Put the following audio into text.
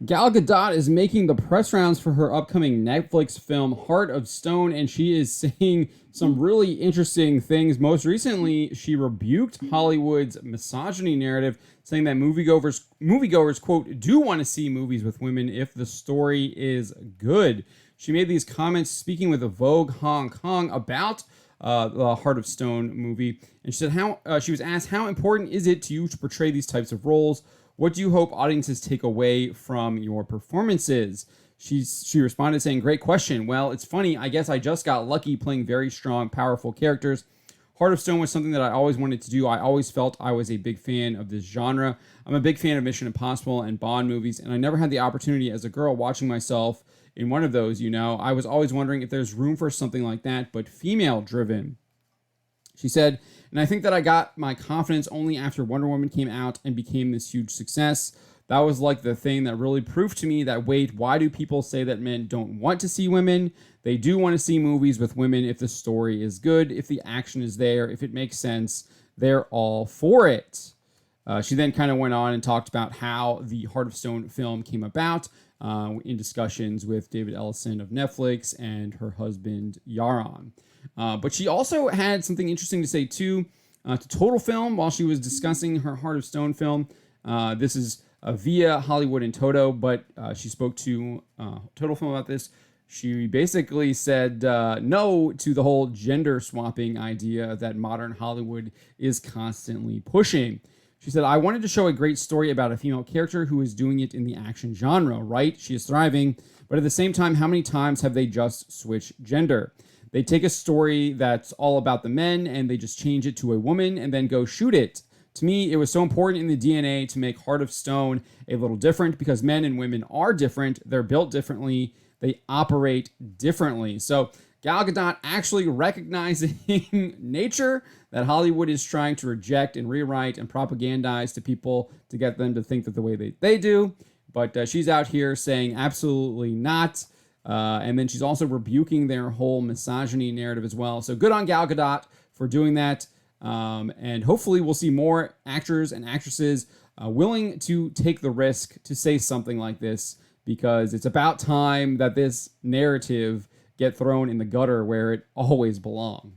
Gal Gadot is making the press rounds for her upcoming Netflix film Heart of Stone, and she is saying some really interesting things. Most recently, she rebuked Hollywood's misogyny narrative, saying that moviegoers quote do want to see movies with women if the story is good. She made these comments speaking with Vogue Hong Kong about the Heart of Stone movie, and she said how she was asked how important is it to you to portray these types of roles. What do you hope audiences take away from your performances? She responded saying, great question. Well, it's funny. I guess I just got lucky playing very strong, powerful characters. Heart of Stone was something that I always wanted to do. I always felt I was a big fan of this genre. I'm a big fan of Mission Impossible and Bond movies, and I never had the opportunity as a girl watching myself in one of those, I was always wondering if there's room for something like that, but female driven. She said, and I think that I got my confidence only after Wonder Woman came out and became this huge success. That was like the thing that really proved to me that, wait, why do people say that men don't want to see women? They do want to see movies with women if the story is good, if the action is there, if it makes sense. They're all for it. She then kind of went on and talked about how the Heart of Stone film came about in discussions with David Ellison of Netflix and her husband, Yaron. But she also had something interesting to say, too, to Total Film while she was discussing her Heart of Stone film. This is via Hollywood and Toto, but she spoke to Total Film about this. She basically said no to the whole gender swapping idea that modern Hollywood is constantly pushing. She said, I wanted to show a great story about a female character who is doing it in the action genre, right? She is thriving, but at the same time, how many times have they just switched gender? They take a story that's all about the men and they just change it to a woman and then go shoot it. To me, it was so important in the DNA to make Heart of Stone a little different because men and women are different. They're built differently. They operate differently. So Gal Gadot actually recognizing nature that Hollywood is trying to reject and rewrite and propagandize to people to get them to think that the way they do. But she's out here saying absolutely not. And then she's also rebuking their whole misogyny narrative as well. So good on Gal Gadot for doing that. And hopefully we'll see more actors and actresses willing to take the risk to say something like this, because it's about time that this narrative get thrown in the gutter where it always belongs.